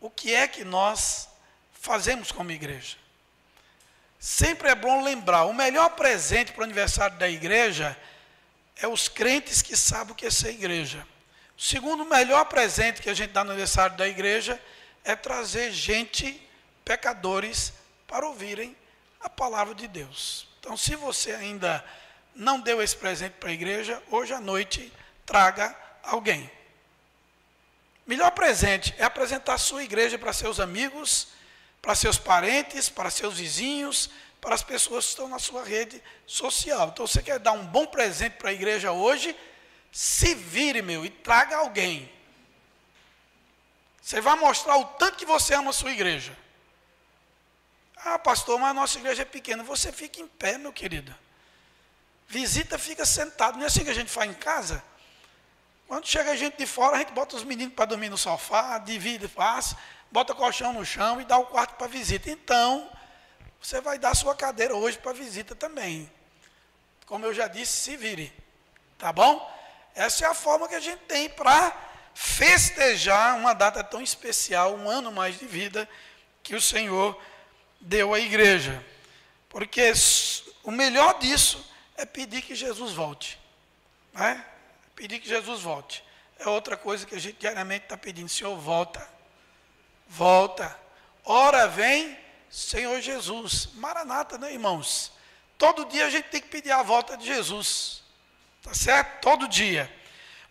o que é que nós fazemos como igreja. Sempre é bom lembrar, o melhor presente para o aniversário da igreja é os crentes que sabem o que é ser igreja. O segundo melhor presente que a gente dá no aniversário da igreja é trazer gente, pecadores, para ouvirem a palavra de Deus. Então, se você ainda não deu esse presente para a igreja, hoje à noite, traga alguém. Melhor presente é apresentar a sua igreja para seus amigos, para seus parentes, para seus vizinhos, para as pessoas que estão na sua rede social. Então, você quer dar um bom presente para a igreja hoje? Se vire, e traga alguém. Você vai mostrar o tanto que você ama a sua igreja. Ah, pastor, mas a nossa igreja é pequena. Você fica em pé, meu querido. Visita, fica sentado. Não é assim que a gente faz em casa? Quando chega a gente de fora, a gente bota os meninos para dormir no sofá, divide, faz, bota colchão no chão e dá o quarto para visita. Então, você vai dar a sua cadeira hoje para visita também. Como eu já disse, se vire. Tá bom? Essa é a forma que a gente tem para festejar uma data tão especial, um ano mais de vida que o Senhor deu à igreja. Porque o melhor disso é pedir que Jesus volte. Não é? Pedir que Jesus volte. É outra coisa que a gente diariamente está pedindo. Senhor, volta. Volta. Ora vem, Senhor Jesus. Maranata, né, irmãos? Todo dia a gente tem que pedir a volta de Jesus. Tá certo? Todo dia.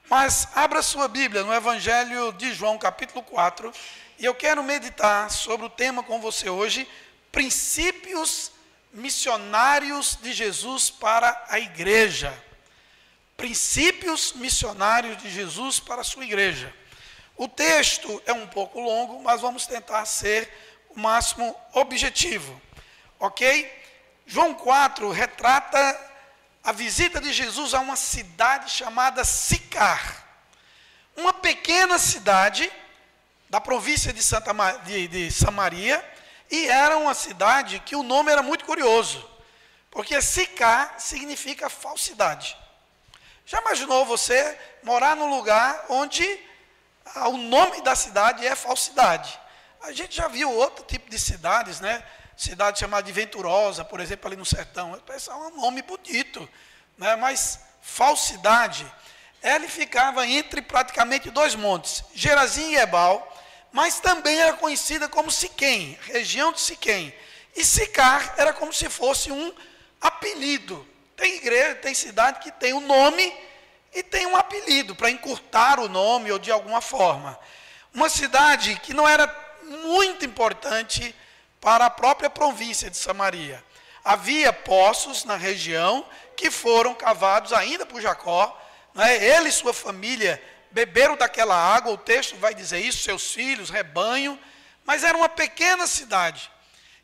Mas abra sua Bíblia no Evangelho de João, capítulo 4. E eu quero meditar sobre o tema com você hoje. Princípios missionários de Jesus para a igreja. Princípios missionários de Jesus para a sua igreja. O texto é um pouco longo, mas vamos tentar ser o máximo objetivo. Ok? João 4 retrata a visita de Jesus a uma cidade chamada Sicar. Uma pequena cidade da província de Samaria, e era uma cidade que o nome era muito curioso, porque Sicar significa falsidade. Já imaginou você morar num lugar onde o nome da cidade é falsidade? A gente já viu outro tipo de cidades, né? Cidade chamada de Venturosa, por exemplo, ali no sertão. Parece um nome bonito, né? Mas falsidade. Ela ficava entre praticamente dois montes, Gerazim e Ebal, mas também era conhecida como Siquém, região de Siquém. E Sicar era como se fosse um apelido. Tem igreja, tem cidade que tem um nome e tem um apelido, para encurtar o nome ou de alguma forma. Uma cidade que não era muito importante para a própria província de Samaria. Havia poços na região que foram cavados ainda por Jacó, né? Ele e sua família beberam daquela água, o texto vai dizer isso, seus filhos, rebanho, mas era uma pequena cidade.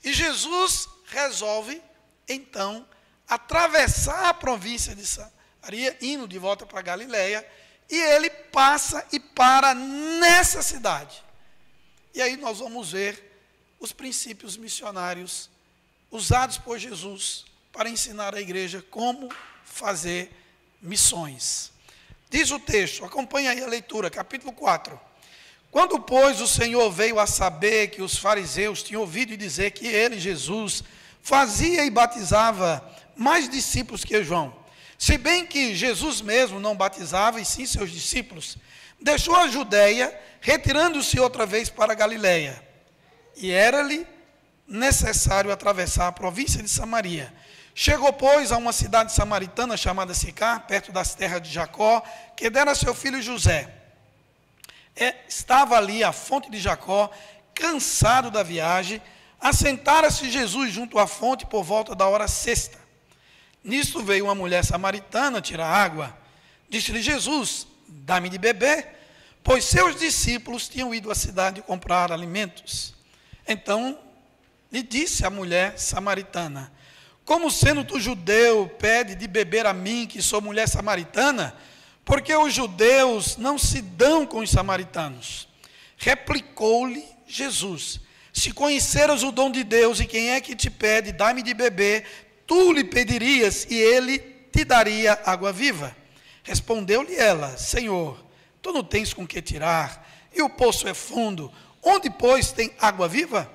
E Jesus resolve, então, atravessar a província de Samaria, indo de volta para Galileia, e ele passa e para nessa cidade. E aí nós vamos ver os princípios missionários usados por Jesus para ensinar a igreja como fazer missões. Diz o texto, acompanhe aí a leitura, capítulo 4. Quando, pois, o Senhor veio a saber que os fariseus tinham ouvido dizer que ele, Jesus, fazia e batizava mais discípulos que João, se bem que Jesus mesmo não batizava, e sim seus discípulos, deixou a Judéia, retirando-se outra vez para a Galileia. E era-lhe necessário atravessar a província de Samaria. Chegou, pois, a uma cidade samaritana chamada Sicar, perto das terras de Jacó, que dera a seu filho José. Estava ali a fonte de Jacó, cansado da viagem. Assentara-se Jesus junto à fonte por volta da hora sexta. Nisto veio uma mulher samaritana tirar água. Disse-lhe Jesus, dá-me de beber, pois seus discípulos tinham ido à cidade comprar alimentos. Então lhe disse a mulher samaritana, como sendo tu judeu, pede de beber a mim, que sou mulher samaritana? Porque os judeus não se dão com os samaritanos. Replicou-lhe Jesus, se conheceras o dom de Deus e quem é que te pede, dá-me de beber, tu lhe pedirias e ele te daria água viva. Respondeu-lhe ela, Senhor, tu não tens com que tirar, e o poço é fundo, Onde, pois, tem água viva?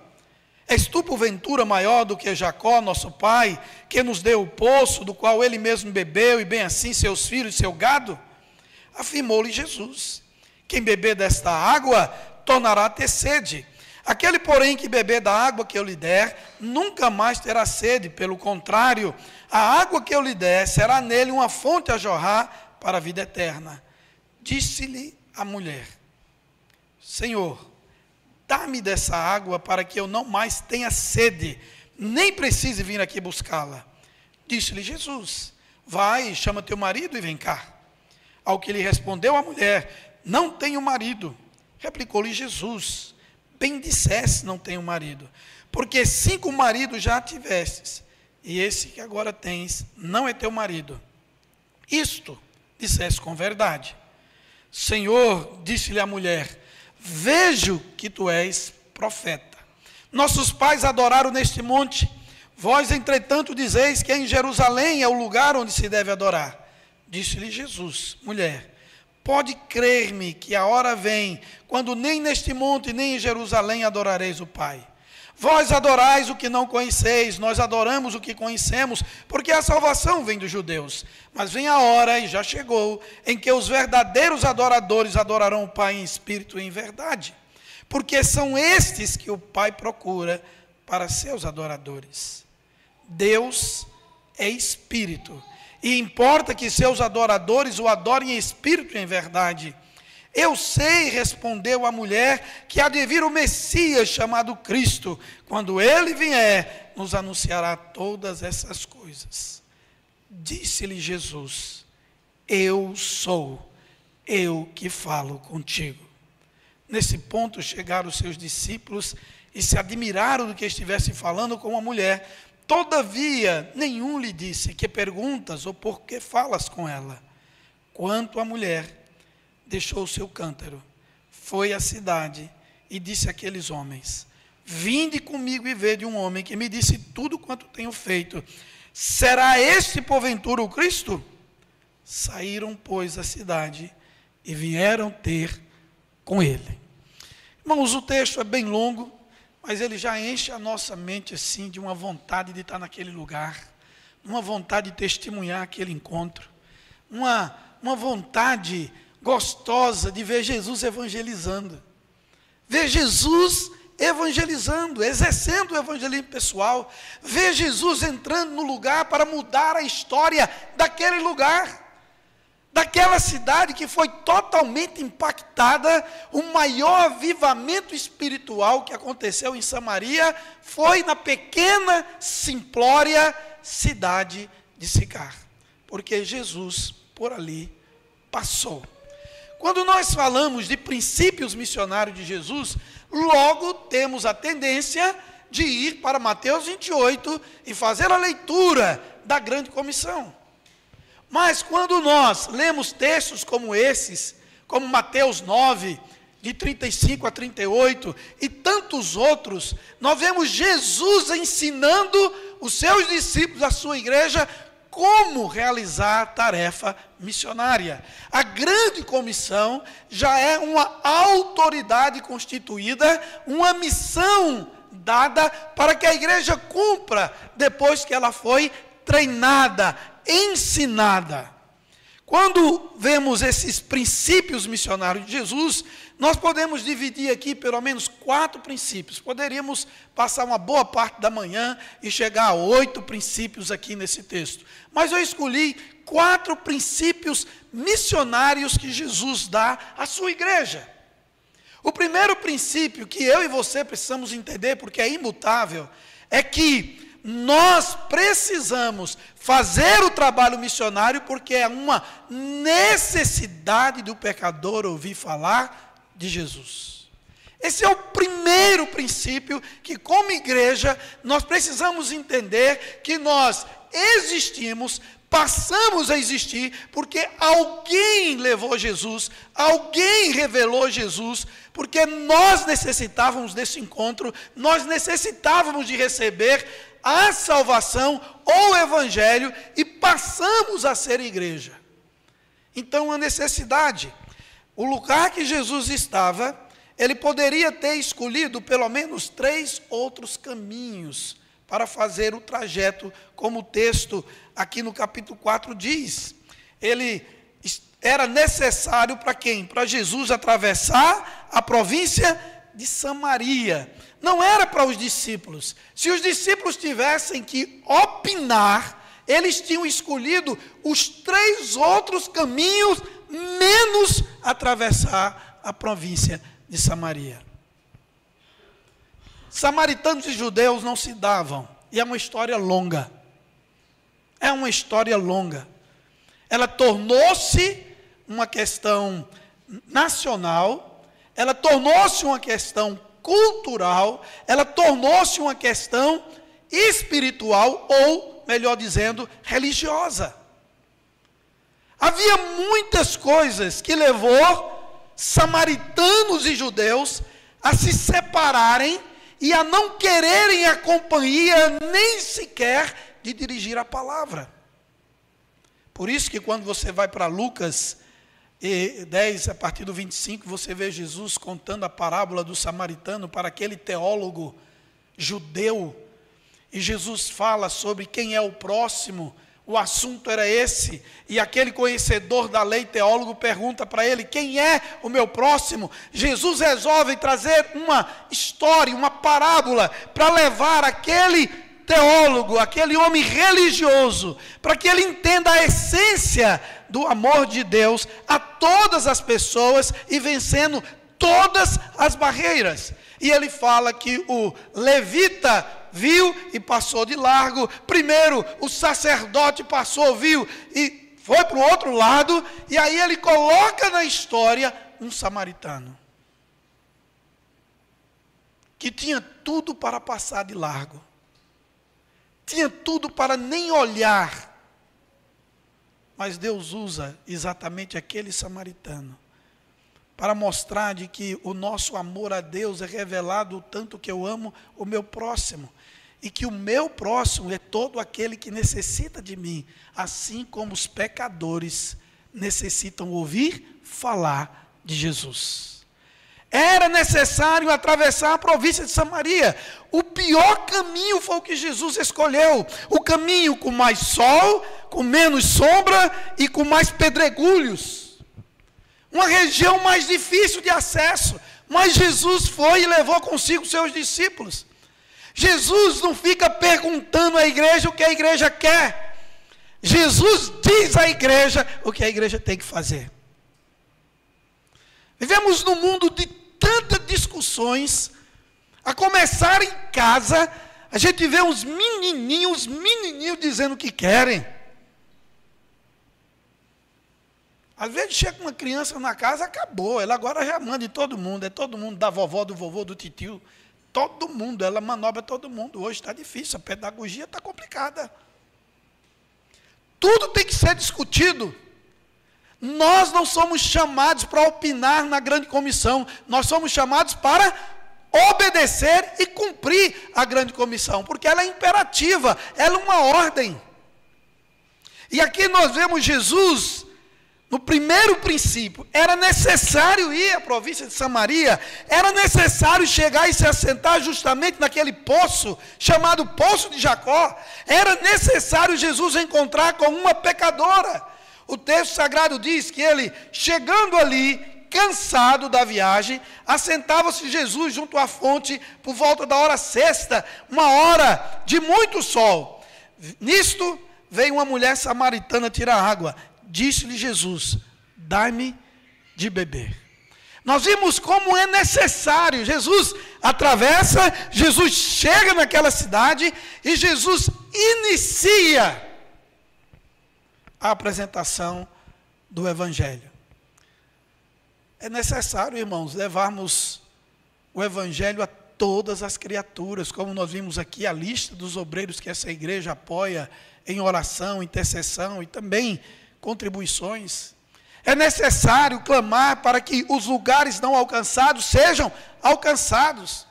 És tu, porventura, maior do que Jacó, nosso pai, que nos deu o poço, do qual ele mesmo bebeu, e bem assim seus filhos e seu gado? Afirmou-lhe Jesus: quem beber desta água, tornará a ter sede. Aquele, porém, que beber da água que eu lhe der, nunca mais terá sede. Pelo contrário, a água que eu lhe der será nele uma fonte a jorrar para a vida eterna. Disse-lhe a mulher: Senhor, dá-me dessa água para que eu não mais tenha sede, nem precise vir aqui buscá-la. Disse-lhe Jesus: vai, chama teu marido e vem cá. Ao que lhe respondeu a mulher: não tenho marido. Replicou-lhe Jesus: bem disseste, não tenho marido, porque 5 maridos já tivestes, e esse que agora tens não é teu marido. Isto disseste com verdade. Senhor, disse-lhe a mulher, vejo que tu és profeta. Nossos pais adoraram neste monte, vós, entretanto, dizeis que em Jerusalém é o lugar onde se deve adorar. Disse-lhe Jesus: mulher, pode crer-me que a hora vem, quando nem neste monte, nem em Jerusalém adorareis o Pai. Vós adorais o que não conheceis, nós adoramos o que conhecemos, porque a salvação vem dos judeus. Mas vem a hora, e já chegou, em que os verdadeiros adoradores adorarão o Pai em espírito e em verdade, porque são estes que o Pai procura para seus adoradores. Deus é espírito, e importa que seus adoradores o adorem em espírito e em verdade. Eu sei, respondeu a mulher, que há de vir o Messias chamado Cristo. Quando ele vier, nos anunciará todas essas coisas. Disse-lhe Jesus: eu sou, eu que falo contigo. Nesse ponto chegaram os seus discípulos e se admiraram do que estivesse falando com a mulher. Todavia, nenhum lhe disse: que perguntas ou por que falas com ela? Quanto à mulher, deixou o seu cântaro, foi à cidade e disse àqueles homens: vinde comigo e vede um homem que me disse tudo quanto tenho feito. Será este porventura o Cristo? Saíram, pois, da cidade e vieram ter com ele. Irmãos, o texto é bem longo, mas ele já enche a nossa mente assim de uma vontade de estar naquele lugar, uma vontade de testemunhar aquele encontro, uma vontade gostosa de ver Jesus evangelizando. Ver Jesus evangelizando, exercendo o evangelismo pessoal. Ver Jesus entrando no lugar para mudar a história daquele lugar, daquela cidade que foi totalmente impactada. O maior avivamento espiritual que aconteceu em Samaria foi na pequena, simplória cidade de Sicar, porque Jesus por ali passou. Quando nós falamos de princípios missionários de Jesus, logo temos a tendência de ir para Mateus 28 e fazer a leitura da grande comissão. Mas quando nós lemos textos como esses, como Mateus 9, de 35 a 38, e tantos outros, nós vemos Jesus ensinando os seus discípulos, a sua igreja, como realizar a tarefa missionária. A grande comissão já é uma autoridade constituída, uma missão dada para que a igreja cumpra depois que ela foi treinada, ensinada. Quando vemos esses princípios missionários de Jesus, nós podemos dividir aqui pelo menos 4 princípios. Poderíamos passar uma boa parte da manhã e chegar a 8 princípios aqui nesse texto. Mas eu escolhi 4 princípios missionários que Jesus dá à sua igreja. O primeiro princípio que eu e você precisamos entender, porque é imutável, é que nós precisamos fazer o trabalho missionário porque é uma necessidade do pecador ouvir falar de Jesus. Esse é o primeiro princípio que, como igreja, nós precisamos entender que nós existimos, passamos a existir, porque alguém levou Jesus, alguém revelou Jesus, porque nós necessitávamos desse encontro, nós necessitávamos de receber a salvação ou o evangelho e passamos a ser igreja. Então, a necessidade. O lugar que Jesus estava ele poderia ter escolhido pelo menos 3 outros caminhos para fazer o trajeto, como o texto aqui no capítulo 4 diz. Era necessário para quem? Para Jesus atravessar a província de Samaria. Não era para os discípulos. Se os discípulos tivessem que opinar, eles tinham escolhido os 3 outros caminhos, menos atravessar a província de Samaria. Samaritanos e judeus não se davam, e é uma história longa. É uma história longa. Ela tornou-se uma questão nacional, ela tornou-se uma questão cultural, ela tornou-se uma questão espiritual, ou, melhor dizendo, religiosa. Havia muitas coisas que levou samaritanos e judeus a se separarem e a não quererem a companhia nem sequer de dirigir a palavra. Por isso que quando você vai para Lucas 10, a partir do 25, você vê Jesus contando a parábola do samaritano para aquele teólogo judeu. E Jesus fala sobre quem é o próximo. O assunto era esse, e aquele conhecedor da lei, teólogo, pergunta para ele, quem é o meu próximo? Jesus resolve trazer uma história, uma parábola, para levar aquele teólogo, aquele homem religioso, para que ele entenda a essência do amor de Deus a todas as pessoas e vencendo todas as barreiras. E ele fala que o levita viu e passou de largo. Primeiro o sacerdote passou, viu e foi para o outro lado. E aí ele coloca na história um samaritano que tinha tudo para passar de largo, tinha tudo para nem olhar. Mas Deus usa exatamente aquele samaritano para mostrar de que o nosso amor a Deus é revelado o tanto que eu amo o meu próximo. E que o meu próximo é todo aquele que necessita de mim, assim como os pecadores necessitam ouvir falar de Jesus. Era necessário atravessar a província de Samaria. O pior caminho foi o que Jesus escolheu. O caminho com mais sol, com menos sombra e com mais pedregulhos. Uma região mais difícil de acesso. Mas Jesus foi e levou consigo seus discípulos. Jesus não fica perguntando à igreja o que a igreja quer. Jesus diz à igreja o que a igreja tem que fazer. Vivemos num mundo de tantas discussões, a começar em casa, a gente vê uns menininhos dizendo o que querem. Às vezes chega uma criança na casa, acabou, ela agora já manda em todo mundo, é todo mundo da vovó, do vovô, do titio, todo mundo, ela manobra todo mundo. Hoje está difícil, a pedagogia está complicada. Tudo tem que ser discutido. Nós não somos chamados para opinar na grande comissão, nós somos chamados para obedecer e cumprir a grande comissão, porque ela é imperativa, ela é uma ordem. E aqui nós vemos Jesus, no primeiro princípio, era necessário ir à província de Samaria, era necessário chegar e se assentar justamente naquele poço, chamado Poço de Jacó, era necessário Jesus encontrar com uma pecadora. O texto sagrado diz que ele, chegando ali, cansado da viagem, assentava-se Jesus junto à fonte por volta da hora sexta, uma hora de muito sol. Nisto veio uma mulher samaritana tirar água. Disse-lhe Jesus, dai-me de beber. Nós vimos como é necessário. Jesus atravessa, Jesus chega naquela cidade e Jesus inicia a apresentação do Evangelho. É necessário, irmãos, levarmos o Evangelho a todas as criaturas, como nós vimos aqui a lista dos obreiros que essa igreja apoia em oração, intercessão e também contribuições. É necessário clamar para que os lugares não alcançados sejam alcançados.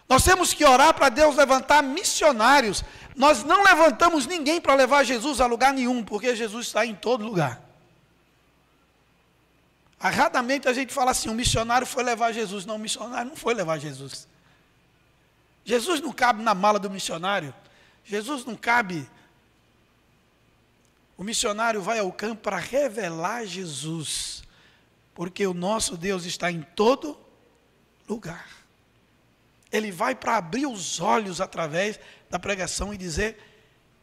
Nós temos que orar para Deus levantar missionários. Nós não levantamos ninguém para levar Jesus a lugar nenhum, porque Jesus está em todo lugar. Erradamente a gente fala assim, o missionário foi levar Jesus. Não, o missionário não foi levar Jesus. Jesus não cabe na mala do missionário. Jesus não cabe. O missionário vai ao campo para revelar Jesus. Porque o nosso Deus está em todo lugar. Ele vai para abrir os olhos através da pregação e dizer,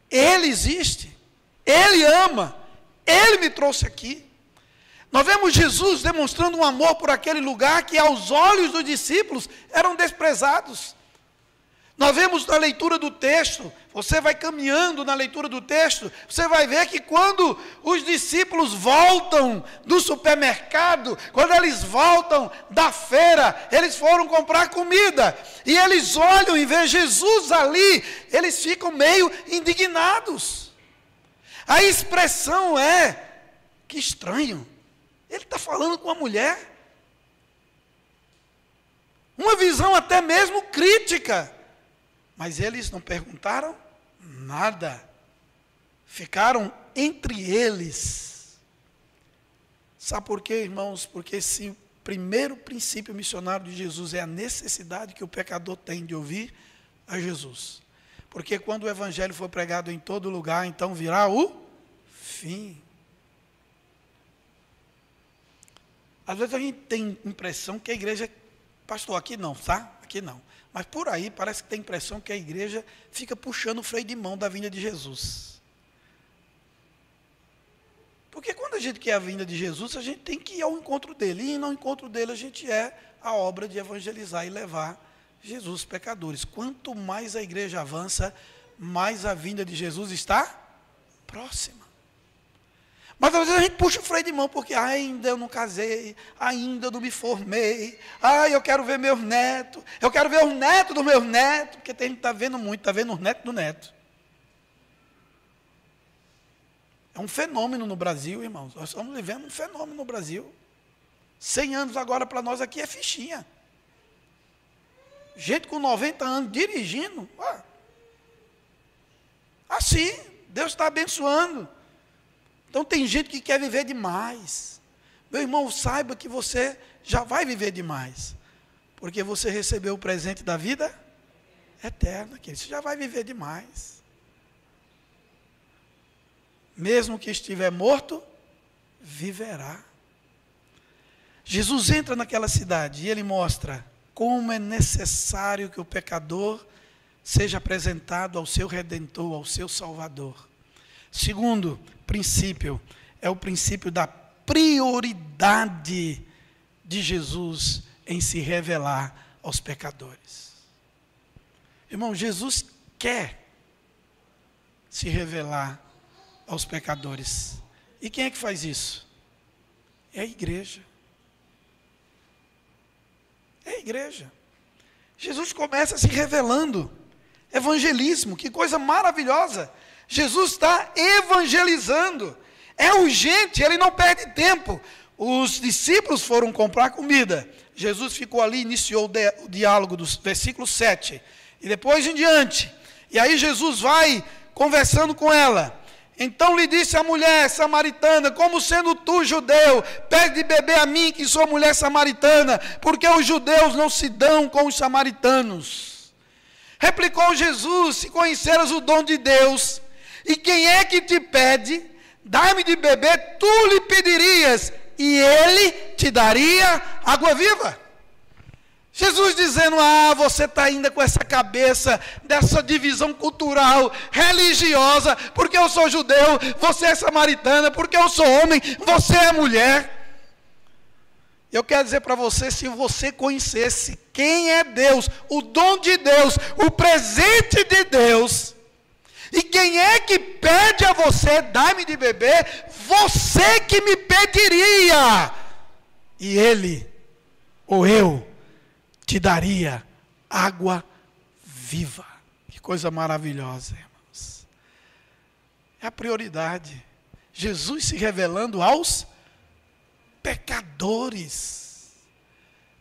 Ele existe, Ele ama, Ele me trouxe aqui. Nós vemos Jesus demonstrando um amor por aquele lugar que aos olhos dos discípulos eram desprezados. Nós vemos na leitura do texto, você vai caminhando na leitura do texto, você vai ver que quando os discípulos voltam do supermercado, quando eles voltam da feira, eles foram comprar comida, e eles olham e veem Jesus ali, eles ficam meio indignados. A expressão é, que estranho, ele está falando com uma mulher. Uma visão até mesmo crítica. Mas eles não perguntaram nada. Ficaram entre eles. Sabe por quê, irmãos? Porque esse primeiro princípio missionário de Jesus é a necessidade que o pecador tem de ouvir a Jesus. Porque quando o evangelho for pregado em todo lugar, então virá o fim. Às vezes a gente tem impressão que a igreja... Pastor, aqui não, tá? Aqui não. Mas por aí parece que tem a impressão que a igreja fica puxando o freio de mão da vinda de Jesus. Porque quando a gente quer a vinda de Jesus, a gente tem que ir ao encontro dele. E no encontro dele a gente é a obra de evangelizar e levar Jesus aos pecadores. Quanto mais a igreja avança, mais a vinda de Jesus está próxima. Mas às vezes a gente puxa o freio de mão, porque ainda eu não casei, ainda eu não me formei, eu quero ver meus netos, eu quero ver os netos dos meus netos, porque tem gente que está vendo muito, está vendo os netos do neto. É um fenômeno no Brasil, irmãos, nós estamos vivendo um fenômeno no Brasil. 100 anos agora para nós aqui é fichinha. Gente com 90 anos dirigindo, assim, Deus está abençoando. Então tem gente que quer viver demais. Meu irmão, saiba que você já vai viver demais. Porque você recebeu o presente da vida eterna. Você já vai viver demais. Mesmo que estiver morto, viverá. Jesus entra naquela cidade e ele mostra como é necessário que o pecador seja apresentado ao seu Redentor, ao seu Salvador. Segundo princípio, é o princípio da prioridade de Jesus em se revelar aos pecadores. Irmão, Jesus quer se revelar aos pecadores. E quem é que faz isso? É a igreja. É a igreja. Jesus começa se revelando. Evangelismo, que coisa maravilhosa. Jesus está evangelizando. É urgente, ele não perde tempo. Os discípulos foram comprar comida. Jesus ficou ali, iniciou o diálogo do versículo 7. E depois em diante. E aí Jesus vai conversando com ela. Então lhe disse a mulher samaritana, como sendo tu judeu, pede de beber a mim, que sou mulher samaritana, porque os judeus não se dão com os samaritanos. Replicou Jesus, se conheceras o dom de Deus, e quem é que te pede, dai-me de beber, tu lhe pedirias, e ele te daria água viva. Jesus dizendo, você está ainda com essa cabeça, dessa divisão cultural, religiosa, porque eu sou judeu, você é samaritana, porque eu sou homem, você é mulher. Eu quero dizer para você, se você conhecesse quem é Deus, o dom de Deus, o presente de Deus, e quem é que pede a você, dai-me de beber, você que me pediria, e ele, ou eu, te daria água viva. Que coisa maravilhosa, irmãos. É a prioridade. Jesus se revelando aos pecadores.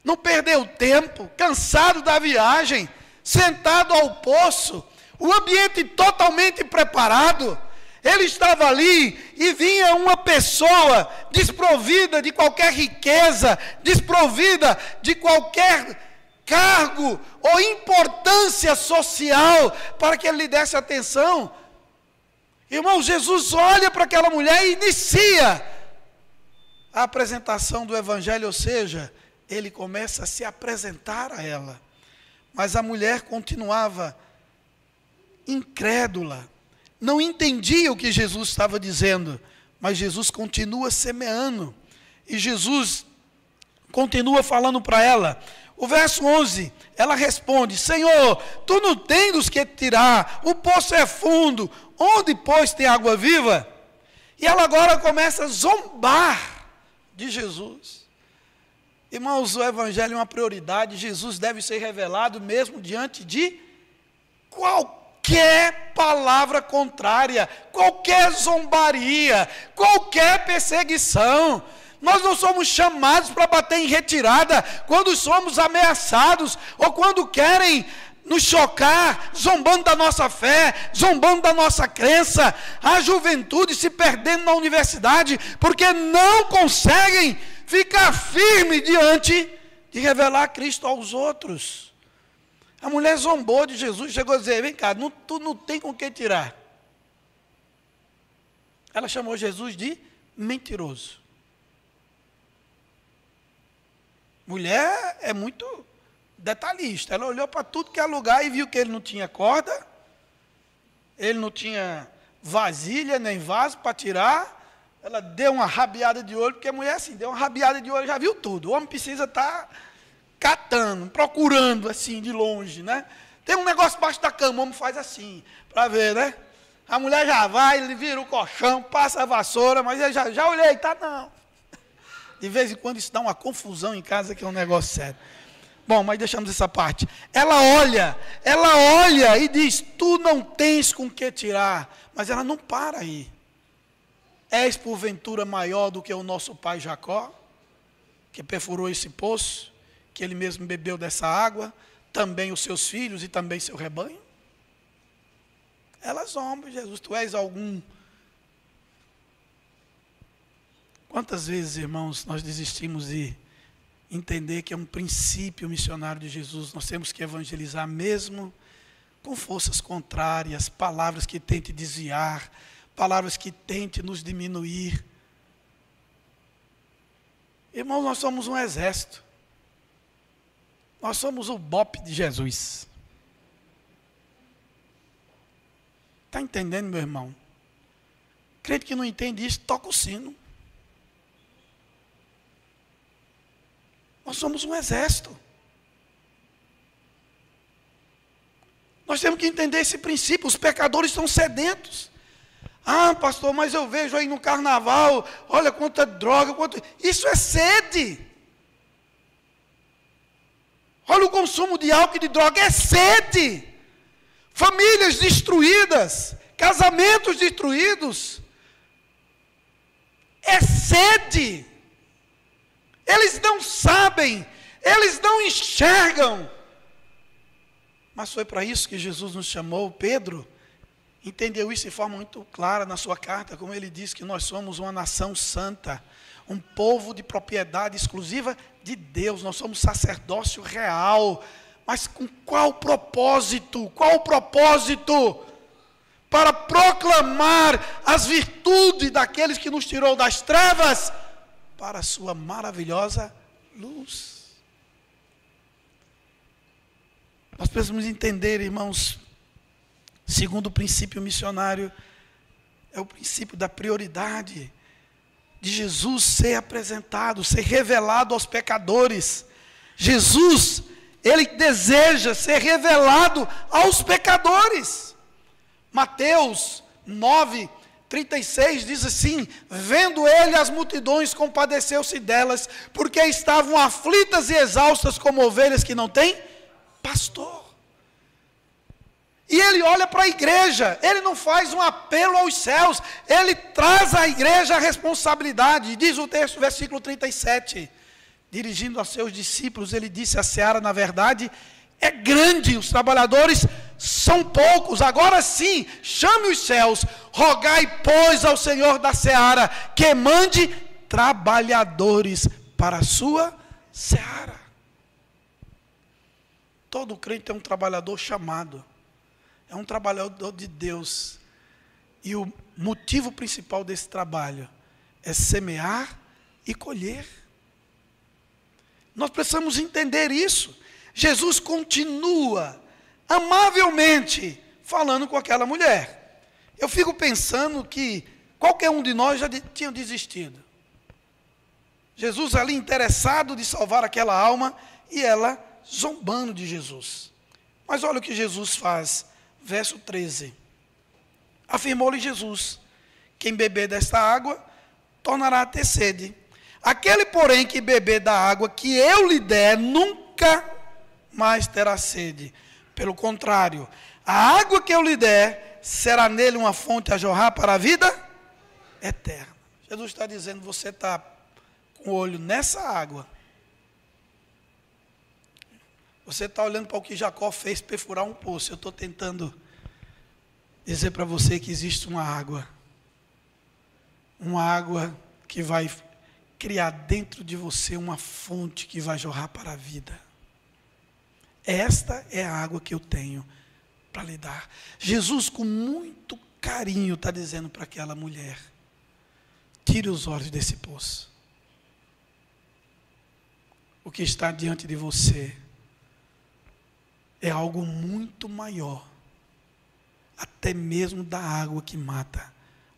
Não perdeu tempo, cansado da viagem, sentado ao poço, o ambiente totalmente preparado. Ele estava ali e vinha uma pessoa desprovida de qualquer riqueza, desprovida de qualquer cargo ou importância social para que ele lhe desse atenção. Irmão, Jesus olha para aquela mulher e inicia a apresentação do evangelho, ou seja, ele começa a se apresentar a ela. Mas a mulher continuava incrédula, não entendia o que Jesus estava dizendo, mas Jesus continua semeando, e Jesus continua falando para ela. O verso 11, ela responde: Senhor, tu não tens dos que tirar, o poço é fundo, onde, pois, tem água viva? E ela agora começa a zombar de Jesus. Irmãos, o evangelho é uma prioridade, Jesus deve ser revelado mesmo diante de qualquer palavra contrária, qualquer zombaria, qualquer perseguição. Nós não somos chamados para bater em retirada quando somos ameaçados ou quando querem nos chocar, zombando da nossa fé, zombando da nossa crença. A juventude se perdendo na universidade porque não conseguem ficar firme diante de revelar Cristo aos outros. A mulher zombou de Jesus, chegou a dizer: vem cá, tu não tem com que tirar. Ela chamou Jesus de mentiroso. Mulher é muito detalhista. Ela olhou para tudo que é lugar e viu que ele não tinha corda, ele não tinha vasilha nem vaso para tirar. Ela deu uma rabiada de olho, porque a mulher assim, deu uma rabiada de olho, já viu tudo. O homem precisa estar catando, procurando assim de longe, né? Tem um negócio embaixo da cama, o homem faz assim, para ver, né? A mulher já vai, ele vira o colchão, passa a vassoura, mas ele já olhei, tá não. De vez em quando isso dá uma confusão em casa, que é um negócio sério. Bom, mas deixamos essa parte. Ela olha e diz: tu não tens com que tirar. Mas ela não para aí. És porventura maior do que o nosso pai Jacó, que perfurou esse poço, que ele mesmo bebeu dessa água, também os seus filhos e também seu rebanho? Ela zomba: Jesus, tu és algum. Quantas vezes, irmãos, nós desistimos de entender que é um princípio missionário de Jesus? Nós temos que evangelizar mesmo com forças contrárias, palavras que tentem desviar, palavras que tentem nos diminuir. Irmãos, nós somos um exército. Nós somos o BOPE de Jesus. Está entendendo, meu irmão? Crente que não entende isso, toca o sino. Nós somos um exército. Nós temos que entender esse princípio. Os pecadores estão sedentos. Ah, pastor, mas eu vejo aí no carnaval, olha quanta droga, isso é sede. Olha o consumo de álcool e de droga, é sede. Famílias destruídas, casamentos destruídos, é sede. Eles não sabem, eles não enxergam. Mas foi para isso que Jesus nos chamou. Pedro entendeu isso de forma muito clara na sua carta, como ele diz que nós somos uma nação santa, um povo de propriedade exclusiva de Deus, nós somos sacerdócio real. Mas com qual propósito? Qual o propósito? Para proclamar as virtudes daqueles que nos tirou das trevas para a sua maravilhosa luz. Nós precisamos entender, irmãos, segundo o princípio missionário, é o princípio da prioridade de Jesus ser apresentado, ser revelado aos pecadores. Jesus, ele deseja ser revelado aos pecadores. Mateus 9:36 diz assim: vendo ele as multidões, compadeceu-se delas, porque estavam aflitas e exaustas como ovelhas que não têm pastor. E ele olha para a igreja, ele não faz um apelo aos céus, ele traz à igreja a responsabilidade. Diz o texto, versículo 37, dirigindo a seus discípulos, ele disse: a seara, na verdade, é grande, os trabalhadores são poucos. Agora sim, chame os céus, rogai, pois, ao Senhor da seara, que mande trabalhadores para a sua seara. Todo crente é um trabalhador chamado, é um trabalhador de Deus, e o motivo principal desse trabalho é semear e colher. Nós precisamos entender isso. Jesus continua amavelmente falando com aquela mulher. Eu fico pensando que qualquer um de nós já tinha desistido. Jesus ali interessado de salvar aquela alma e ela zombando de Jesus. Mas olha o que Jesus faz, verso 13. Afirmou-lhe Jesus: quem beber desta água, tornará a ter sede. Aquele, porém, que beber da água que eu lhe der, nunca mais terá sede. Pelo contrário, a água que eu lhe der, será nele uma fonte a jorrar para a vida eterna. Jesus está dizendo, você está com o olho nessa água. Você está olhando para o que Jacó fez perfurar um poço. Eu estou tentando dizer para você que existe uma água que vai criar dentro de você uma fonte que vai jorrar para a vida. Esta é a água que eu tenho para lhe dar. Jesus, com muito carinho, está dizendo para aquela mulher: tire os olhos desse poço. O que está diante de você é algo muito maior, até mesmo da água que mata,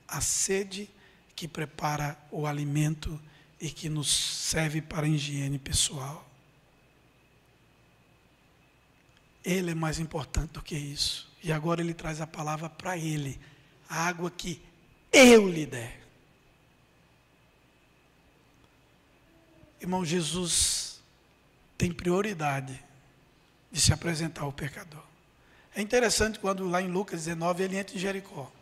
a sede que prepara o alimento e que nos serve para a higiene pessoal. Ele é mais importante do que isso. E agora ele traz a palavra para ele, a água que eu lhe der. Irmão, Jesus tem prioridade de se apresentar ao pecador. É interessante quando lá em Lucas 19 ele entra em Jericó.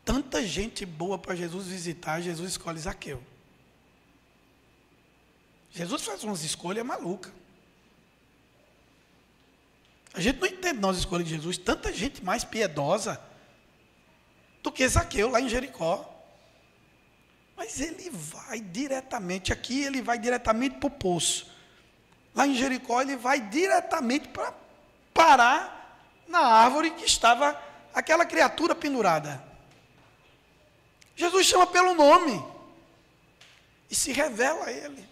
Tanta gente boa para Jesus visitar, Jesus escolhe Zaqueu. Jesus faz umas escolhas malucas. A gente não entende nas escolhas de Jesus, tanta gente mais piedosa do que Zaqueu lá em Jericó. Mas ele vai diretamente, aqui ele vai diretamente para o poço. Lá em Jericó ele vai diretamente para parar na árvore que estava aquela criatura pendurada. Jesus chama pelo nome e se revela a ele.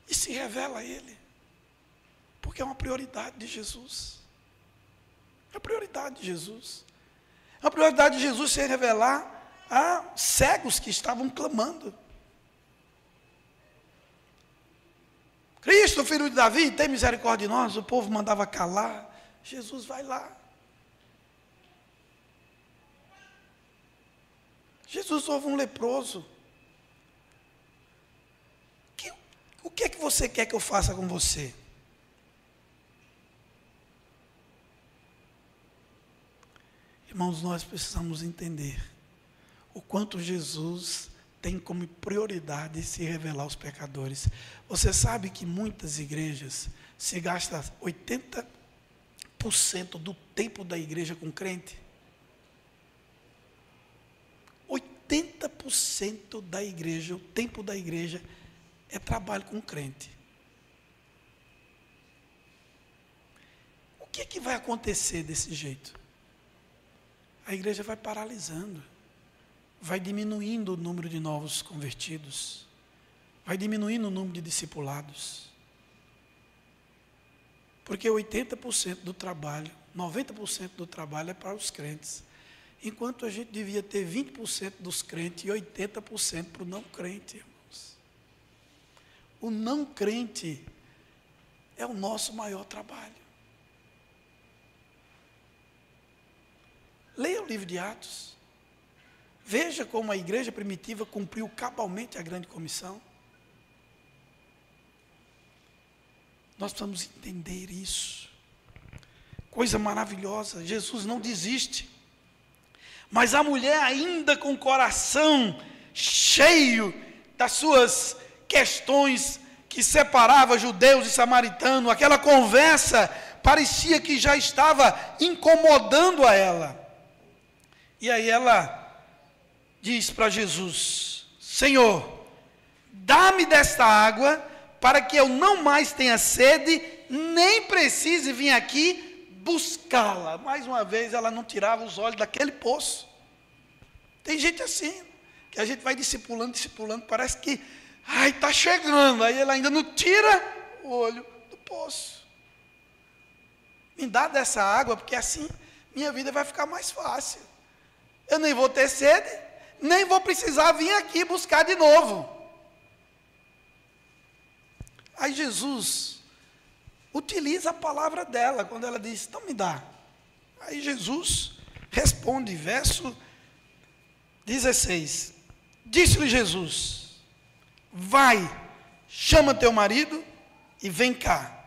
E se revela a ele. Porque é uma prioridade de Jesus. É a prioridade de Jesus. É a prioridade de Jesus se revelar a cegos que estavam clamando. Cristo, filho de Davi, tem misericórdia de nós. O povo mandava calar. Jesus vai lá. Jesus ouve um leproso. O que é que você quer que eu faça com você? Irmãos, nós precisamos entender o quanto Jesus tem como prioridade se revelar aos pecadores. Você sabe que muitas igrejas se gastam 80% do tempo da igreja com crente? 80% da igreja, o tempo da igreja é trabalho com crente. O que é que vai acontecer desse jeito? A igreja vai paralisando, vai diminuindo o número de novos convertidos, vai diminuindo o número de discipulados. Porque 80% do trabalho, 90% do trabalho é para os crentes. Enquanto a gente devia ter 20% dos crentes e 80% para o não crente, irmãos. O não crente é o nosso maior trabalho. Leia o livro de Atos. Veja como a igreja primitiva cumpriu cabalmente a grande comissão. Nós precisamos entender isso. Coisa maravilhosa. Jesus não desiste. Mas a mulher, ainda com o coração cheio das suas questões que separava judeus e samaritanos, aquela conversa parecia que já estava incomodando a ela. E aí ela diz para Jesus: Senhor, dá-me desta água, para que eu não mais tenha sede, nem precise vir aqui buscá-la. Mais uma vez, ela não tirava os olhos daquele poço. Tem gente assim, que a gente vai discipulando, parece que, está chegando, aí ela ainda não tira o olho do poço. Me dá dessa água, porque assim minha vida vai ficar mais fácil. Eu nem vou ter sede, nem vou precisar vir aqui buscar de novo. Aí Jesus utiliza a palavra dela, quando ela diz: então me dá. Aí Jesus responde, verso 16. Disse-lhe Jesus: vai, chama teu marido e vem cá.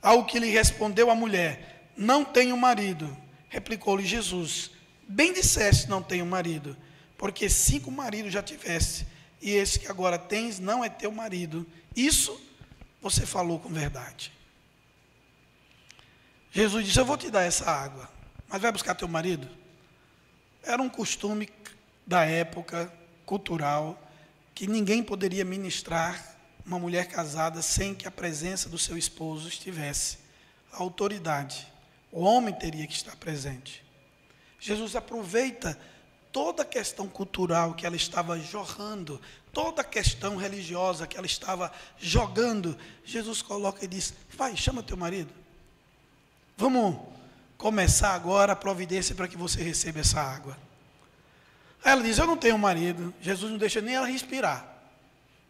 Ao que lhe respondeu a mulher: não tenho marido. Replicou-lhe Jesus: bem disseste, não tenho marido, porque 5 maridos já tiveste, e esse que agora tens não é teu marido. Isso você falou com verdade. Jesus disse: eu vou te dar essa água, mas vai buscar teu marido? Era um costume da época, cultural, que ninguém poderia ministrar uma mulher casada sem que a presença do seu esposo estivesse. A autoridade, o homem teria que estar presente. Jesus aproveita toda a questão cultural que ela estava jorrando, toda a questão religiosa que ela estava jogando. Jesus coloca e diz: vai, chama teu marido. Vamos começar agora a providência para que você receba essa água. Aí ela diz: eu não tenho marido. Jesus não deixa nem ela respirar.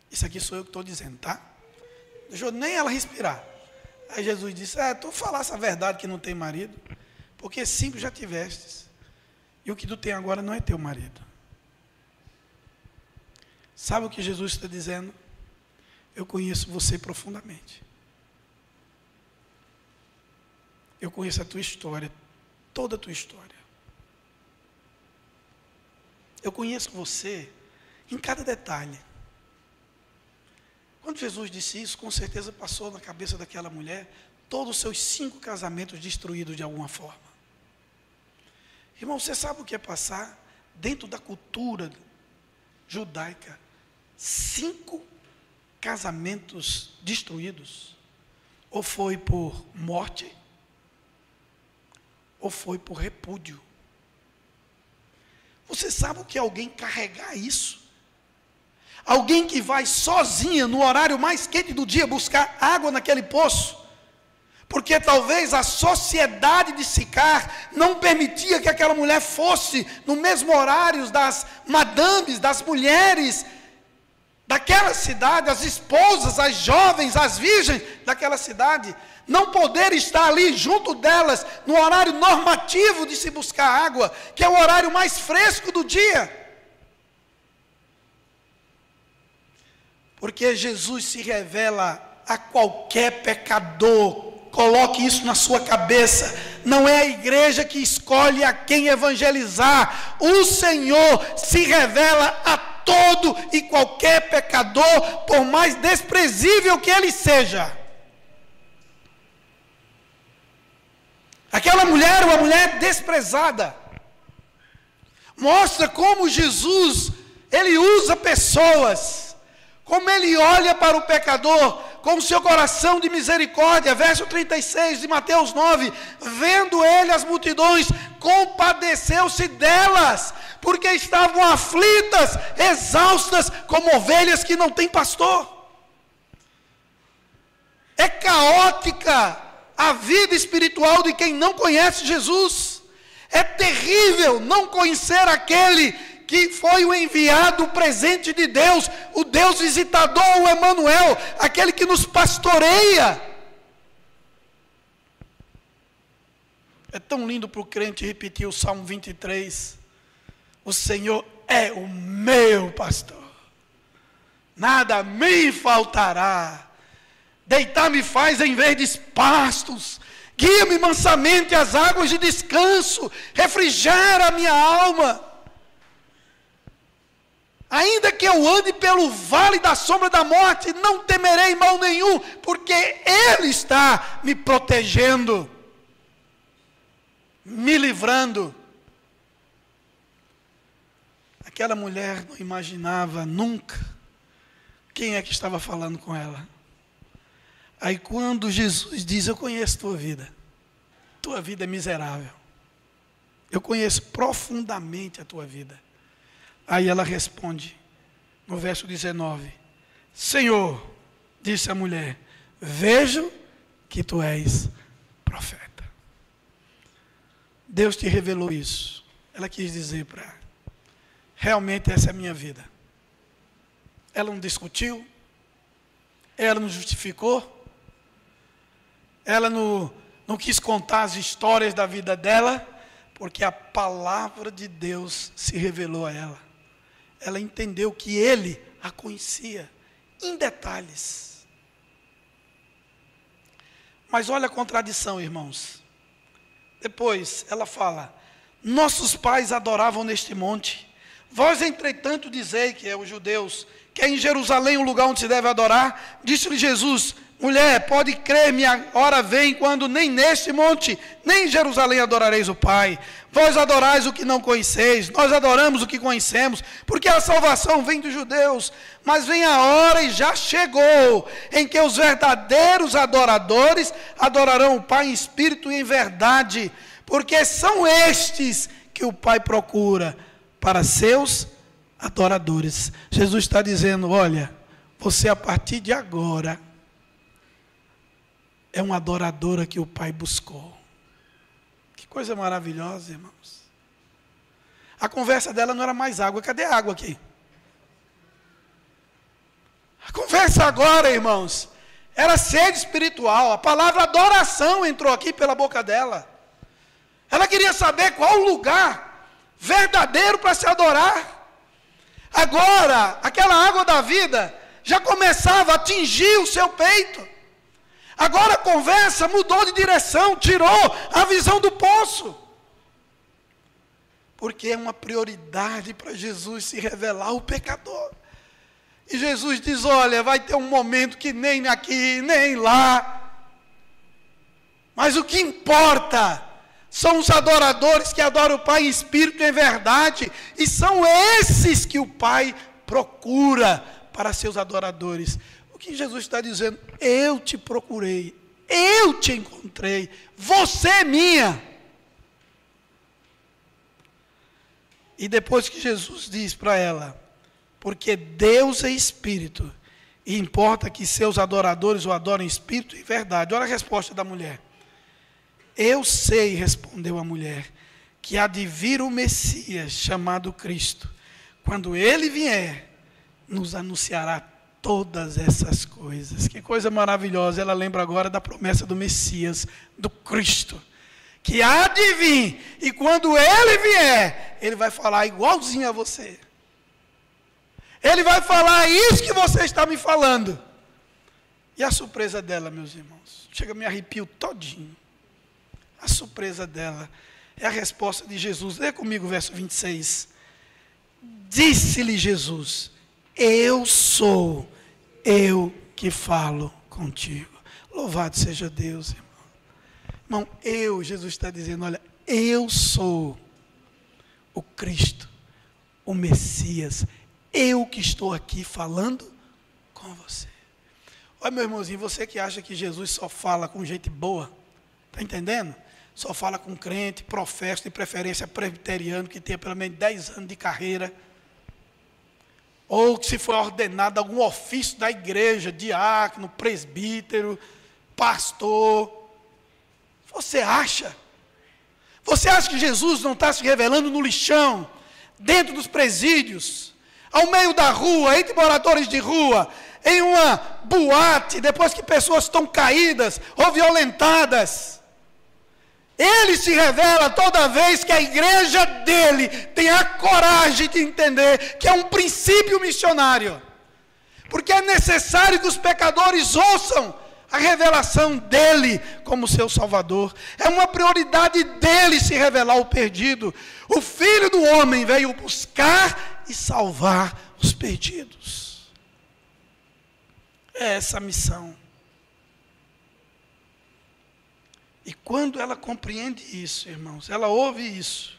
Isso aqui sou eu que estou dizendo, tá? Deixou nem ela respirar. Aí Jesus disse: tu falasse a verdade que não tem marido, porque 5 já tivestes, e o que tu tem agora não é teu marido. Sabe o que Jesus está dizendo? Eu conheço você profundamente. Eu conheço a tua história, toda a tua história. Eu conheço você em cada detalhe. Quando Jesus disse isso, com certeza passou na cabeça daquela mulher todos os seus 5 casamentos destruídos de alguma forma. Irmão, você sabe o que é passar dentro da cultura judaica 5 casamentos destruídos? Ou foi por morte, ou foi por repúdio. Você sabe o que é alguém carregar isso? Alguém que vai sozinha no horário mais quente do dia buscar água naquele poço, porque talvez a sociedade de Sicar não permitia que aquela mulher fosse no mesmo horário das madames, das mulheres daquela cidade, as esposas, as jovens, as virgens daquela cidade, não poder estar ali junto delas no horário normativo de se buscar água, que é o horário mais fresco do dia. Porque Jesus se revela a qualquer pecador. Coloque isso na sua cabeça. Não é a igreja que escolhe a quem evangelizar. O Senhor se revela a todo e qualquer pecador, por mais desprezível que ele seja. Aquela mulher era uma mulher desprezada. Mostra como Jesus, ele usa pessoas, como ele olha para o pecador com o seu coração de misericórdia. Verso 36 de Mateus 9, vendo ele as multidões, compadeceu-se delas, porque estavam aflitas, exaustas, como ovelhas que não têm pastor. É caótica a vida espiritual de quem não conhece Jesus. É terrível não conhecer aquele que foi o enviado, o presente de Deus, o Deus visitador, o Emanuel, aquele que nos pastoreia. É tão lindo para o crente repetir o Salmo 23. O Senhor é o meu pastor, nada me faltará. Deitar-me faz em verdes pastos, guia-me mansamente às águas de descanso, refrigera a minha alma. Ainda que eu ande pelo vale da sombra da morte, não temerei mal nenhum, porque Ele está me protegendo, me livrando. Aquela mulher não imaginava nunca quem é que estava falando com ela. Aí quando Jesus diz, eu conheço tua vida é miserável. Eu conheço profundamente a tua vida. Aí ela responde, no verso 19, Senhor, disse a mulher, vejo que tu és profeta. Deus te revelou isso. Ela quis dizer para ela, realmente essa é a minha vida. Ela não discutiu, ela não justificou, ela não quis contar as histórias da vida dela, porque a palavra de Deus se revelou a ela. Ela entendeu que ele a conhecia em detalhes. Mas olha a contradição, irmãos. Depois ela fala, nossos pais adoravam neste monte. Vós, entretanto, dizei, que é os judeus, que é em Jerusalém o lugar onde se deve adorar. Disse-lhe Jesus, mulher, pode crer-me, a hora vem quando nem neste monte, nem em Jerusalém adorareis o Pai. Vós adorais o que não conheceis, nós adoramos o que conhecemos, porque a salvação vem dos judeus. Mas vem a hora, e já chegou, em que os verdadeiros adoradores adorarão o Pai em espírito e em verdade, porque são estes que o Pai procura para seus adoradores. Jesus está dizendo, olha, você a partir de agora é uma adoradora que o Pai buscou. Que coisa maravilhosa, irmãos. A conversa dela não era mais água. Cadê a água aqui? A conversa agora, irmãos, era sede espiritual. A palavra adoração entrou aqui pela boca dela. Ela queria saber qual o lugar verdadeiro para se adorar. Agora, aquela água da vida já começava a atingir o seu peito. Agora a conversa mudou de direção, tirou a visão do poço. Porque é uma prioridade para Jesus se revelar ao pecador. E Jesus diz, olha, vai ter um momento que nem aqui, nem lá. Mas o que importa são os adoradores que adoram o Pai em espírito e em verdade. E são esses que o Pai procura para seus adoradores. O que Jesus está dizendo? Eu te procurei, eu te encontrei, você é minha. E depois que Jesus diz para ela, porque Deus é espírito, e importa que seus adoradores o adorem em espírito e verdade. Olha a resposta da mulher. Eu sei, respondeu a mulher, que há de vir o Messias, chamado Cristo. Quando ele vier, nos anunciará todas essas coisas. Que coisa maravilhosa. Ela lembra agora da promessa do Messias, do Cristo, que há de vir, e quando ele vier, ele vai falar igualzinho a você. Ele vai falar isso que você está me falando. E a surpresa dela, meus irmãos, chega a me arrepio todinho. A surpresa dela é a resposta de Jesus. Lê comigo o verso 26. Disse-lhe Jesus, eu sou eu que falo contigo. Louvado seja Deus, irmão. Irmão, Jesus está dizendo, olha, eu sou o Cristo, o Messias, eu que estou aqui falando com você. Olha, meu irmãozinho, você que acha que Jesus só fala com gente boa, está entendendo? Só fala com crente, profeta, de preferência presbiteriano, que tenha pelo menos 10 anos de carreira, ou que se for ordenado a algum ofício da igreja, diácono, presbítero, pastor. Você acha que Jesus não está se revelando no lixão, dentro dos presídios, ao meio da rua, entre moradores de rua, em uma boate, depois que pessoas estão caídas ou violentadas? Ele se revela toda vez que a igreja dele tem a coragem de entender que é um princípio missionário. Porque é necessário que os pecadores ouçam a revelação dele como seu Salvador. É uma prioridade dele se revelar ao perdido. O Filho do Homem veio buscar e salvar os perdidos. É essa a missão. E quando ela compreende isso, irmãos, ela ouve isso,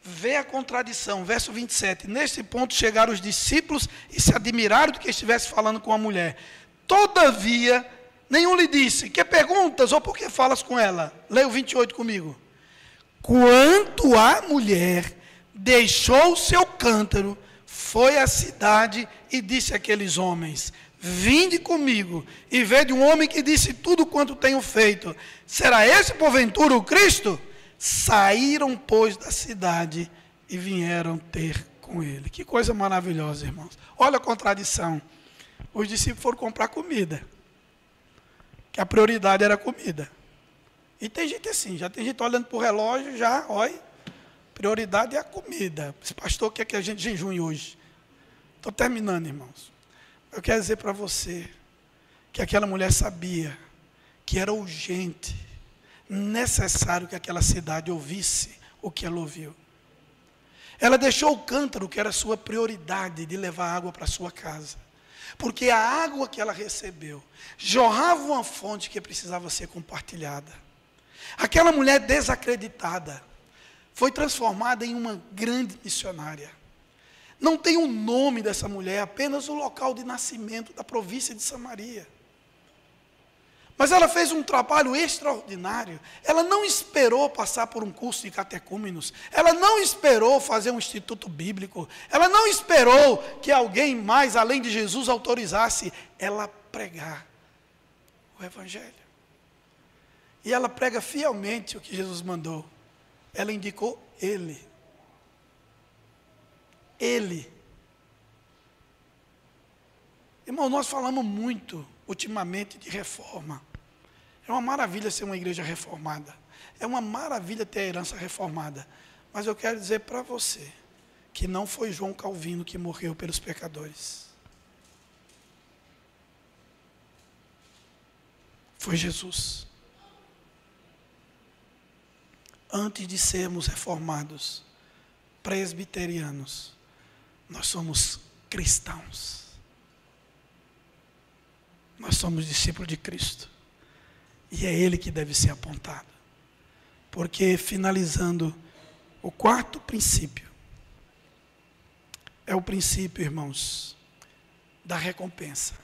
vê a contradição, verso 27. Neste ponto chegaram os discípulos e se admiraram do que estivesse falando com a mulher. Todavia, nenhum lhe disse: que perguntas ou por que falas com ela? Leia o 28 comigo. Quanto à mulher, deixou o seu cântaro, foi à cidade e disse àqueles homens: vinde comigo e vede um homem que disse tudo quanto tenho feito. Será esse porventura o Cristo? Saíram, pois, da cidade e vieram ter com ele. Que coisa maravilhosa, irmãos. Olha a contradição. Os discípulos foram comprar comida, que a prioridade era comida. E tem gente assim, já tem gente olhando para o relógio, já, olha, prioridade é a comida. Esse pastor quer que a gente jejune hoje. Estou terminando, irmãos. Eu quero dizer para você que aquela mulher sabia que era urgente, necessário que aquela cidade ouvisse o que ela ouviu. Ela deixou o cântaro, que era a sua prioridade, de levar água para a sua casa. Porque a água que ela recebeu jorrava uma fonte que precisava ser compartilhada. Aquela mulher desacreditada foi transformada em uma grande missionária. Não tem o nome dessa mulher, apenas o local de nascimento da província de Samaria. Mas ela fez um trabalho extraordinário. Ela não esperou passar por um curso de catecúmenos. Ela não esperou fazer um instituto bíblico. Ela não esperou que alguém mais, além de Jesus, autorizasse ela pregar o Evangelho. E ela prega fielmente o que Jesus mandou. Ela indicou ele. Ele. Irmão, nós falamos muito ultimamente de reforma. É uma maravilha ser uma igreja reformada. É uma maravilha ter a herança reformada. Mas eu quero dizer para você que não foi João Calvino que morreu pelos pecadores. Foi Jesus. Antes de sermos reformados, presbiterianos, nós somos cristãos. Nós somos discípulos de Cristo. E é Ele que deve ser apontado. Porque, finalizando, o quarto princípio, é o princípio, irmãos, da recompensa.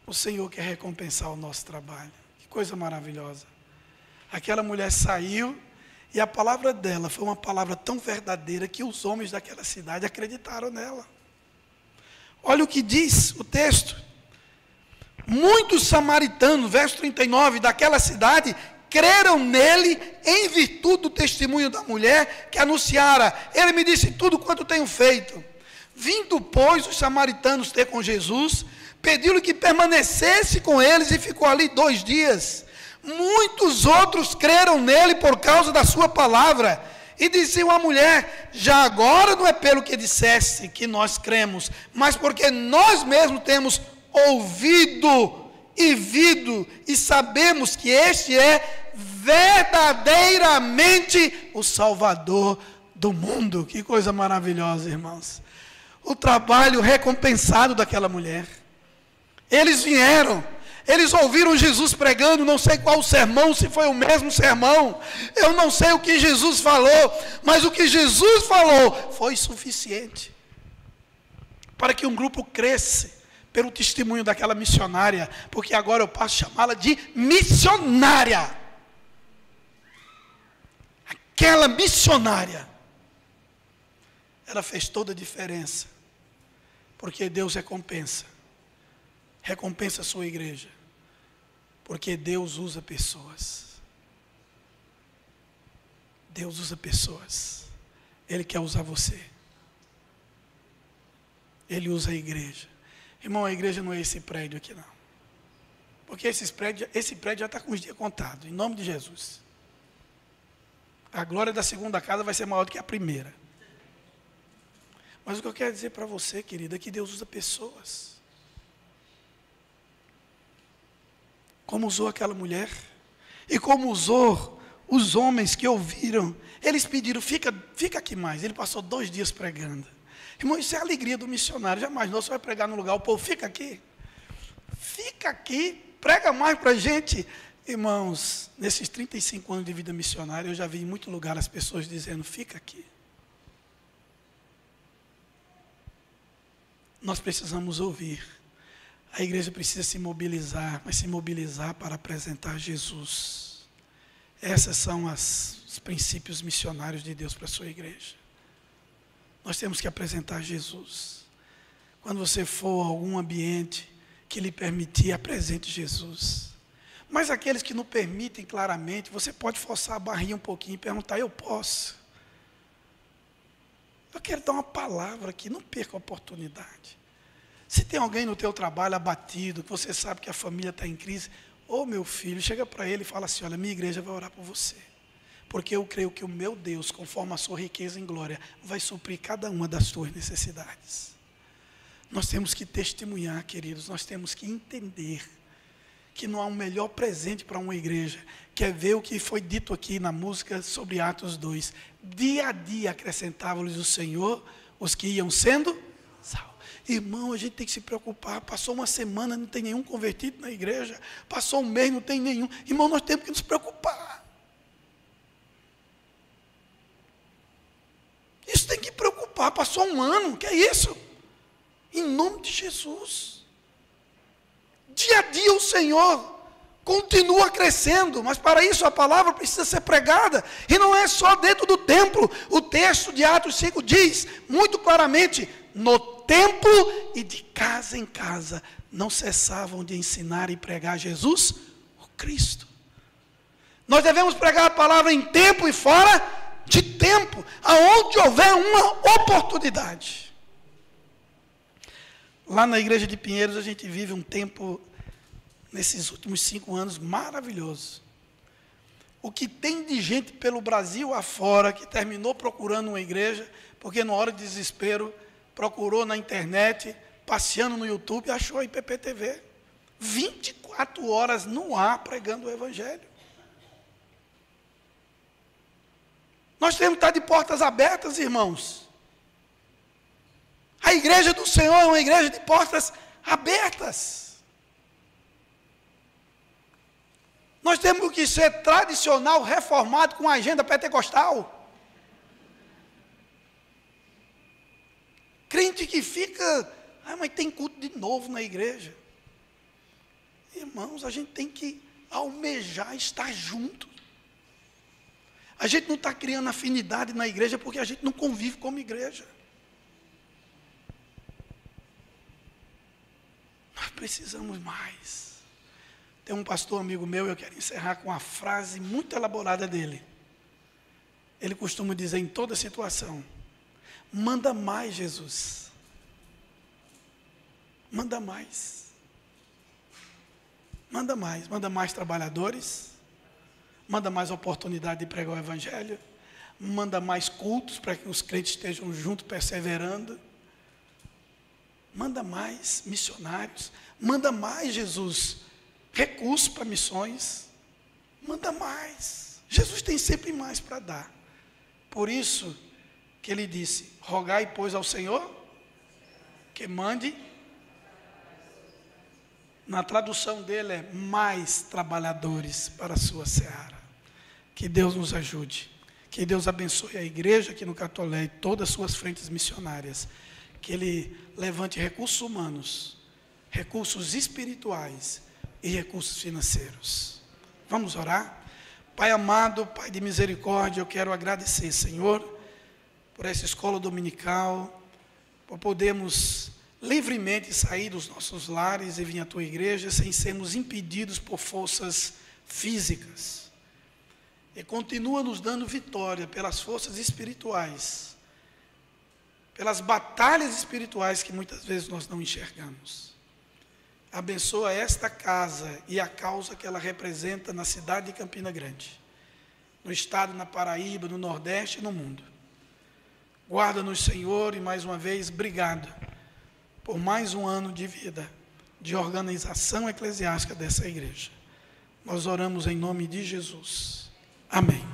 O Senhor quer recompensar o nosso trabalho. Que coisa maravilhosa. Aquela mulher saiu e a palavra dela foi uma palavra tão verdadeira que os homens daquela cidade acreditaram nela. Olha o que diz o texto. Muitos samaritanos, verso 39, daquela cidade, creram nele em virtude do testemunho da mulher que anunciara: ele me disse tudo quanto tenho feito. Vindo, pois, os samaritanos ter com Jesus, pediu-lhe que permanecesse com eles e ficou ali 2 dias. Muitos outros creram nele por causa da sua palavra. E diziam à mulher: já agora não é pelo que disseste que nós cremos, mas porque nós mesmos temos ouvido e vido, e sabemos que este é verdadeiramente o Salvador do mundo. Que coisa maravilhosa, irmãos. O trabalho recompensado daquela mulher. Eles vieram, eles ouviram Jesus pregando, não sei qual sermão, se foi o mesmo sermão, eu não sei o que Jesus falou, mas o que Jesus falou foi suficiente para que um grupo cresça pelo testemunho daquela missionária, porque agora eu passo a chamá-la de missionária. Aquela missionária, ela fez toda a diferença, porque Deus recompensa a sua igreja, porque Deus usa pessoas. Deus usa pessoas. Ele quer usar você. Ele usa a igreja. Irmão, a igreja não é esse prédio aqui, não. Porque esse prédio já está com os dias contados, em nome de Jesus. A glória da segunda casa vai ser maior do que a primeira. Mas o que eu quero dizer para você, querida, é que Deus usa pessoas. Como usou aquela mulher, e como usou os homens que ouviram. Eles pediram: fica aqui mais. Ele passou 2 dias pregando. Irmão, isso é a alegria do missionário. Já imaginou, você vai pregar no lugar, o povo fica aqui, prega mais para a gente. Irmãos, nesses 35 anos de vida missionária, eu já vi em muito lugar as pessoas dizendo, fica aqui. Nós precisamos ouvir. A igreja precisa se mobilizar, mas se mobilizar para apresentar Jesus. Esses são os princípios missionários de Deus para a sua igreja. Nós temos que apresentar Jesus. Quando você for a algum ambiente que lhe permitir, apresente Jesus. Mas aqueles que não permitem claramente, você pode forçar a barrinha um pouquinho e perguntar, eu posso? Eu quero dar uma palavra aqui, não perca a oportunidade. Se tem alguém no teu trabalho abatido, que você sabe que a família está em crise, ô meu filho, chega para ele e fala assim, olha, minha igreja vai orar por você. Porque eu creio que o meu Deus, conforme a sua riqueza em glória, vai suprir cada uma das tuas necessidades. Nós temos que testemunhar, queridos, nós temos que entender que não há um melhor presente para uma igreja, que é ver o que foi dito aqui na música sobre Atos 2. Dia a dia acrescentava-lhes o Senhor os que iam sendo salvos. Irmão, a gente tem que se preocupar. Passou uma semana, não tem nenhum convertido na igreja. Passou um mês, não tem nenhum. Irmão, nós temos que nos preocupar. Isso tem que preocupar. Passou um ano, que é isso? Em nome de Jesus. Dia a dia o Senhor continua crescendo, mas para isso a palavra precisa ser pregada, e não é só dentro do templo. O texto de Atos 5 diz muito claramente, no templo e de casa em casa, não cessavam de ensinar e pregar Jesus, o Cristo. Nós devemos pregar a palavra em tempo e fora de tempo, aonde houver uma oportunidade. Lá na igreja de Pinheiros a gente vive um tempo, nesses últimos 5 anos, maravilhoso. O que tem de gente pelo Brasil afora, que terminou procurando uma igreja, porque na hora de desespero, procurou na internet, passeando no YouTube, achou a IPPTV. 24 horas no ar, pregando o Evangelho. Nós temos que estar de portas abertas, irmãos. A igreja do Senhor é uma igreja de portas abertas. Nós temos que ser tradicional, reformado, com a agenda pentecostal. Crente que fica, mas tem culto de novo na igreja. Irmãos, a gente tem que almejar estar junto. A gente não está criando afinidade na igreja porque a gente não convive como igreja. Nós precisamos mais. Tem um pastor amigo meu, eu quero encerrar com uma frase muito elaborada dele. Ele costuma dizer em toda situação, manda mais, Jesus. Manda mais. Manda mais trabalhadores, manda mais oportunidade de pregar o Evangelho, manda mais cultos para que os crentes estejam juntos, perseverando. Manda mais missionários, manda mais, Jesus, recursos para missões, manda mais. Jesus tem sempre mais para dar. Por isso que ele disse, rogai, pois, ao Senhor, que mande. Na tradução dele é mais trabalhadores para a sua seara. Que Deus nos ajude. Que Deus abençoe a igreja aqui no Catolé e todas as suas frentes missionárias. Que Ele levante recursos humanos, recursos espirituais e recursos financeiros. Vamos orar? Pai amado, Pai de misericórdia, eu quero agradecer, Senhor, por essa escola dominical, por podermos livremente sair dos nossos lares e vir à Tua igreja sem sermos impedidos por forças físicas. E continua nos dando vitória pelas forças espirituais, pelas batalhas espirituais que muitas vezes nós não enxergamos. Abençoa esta casa e a causa que ela representa na cidade de Campina Grande, no estado, na Paraíba, no Nordeste e no mundo. Guarda-nos, Senhor, e mais uma vez, obrigado por mais um ano de vida, de organização eclesiástica dessa igreja. Nós oramos em nome de Jesus. Amém.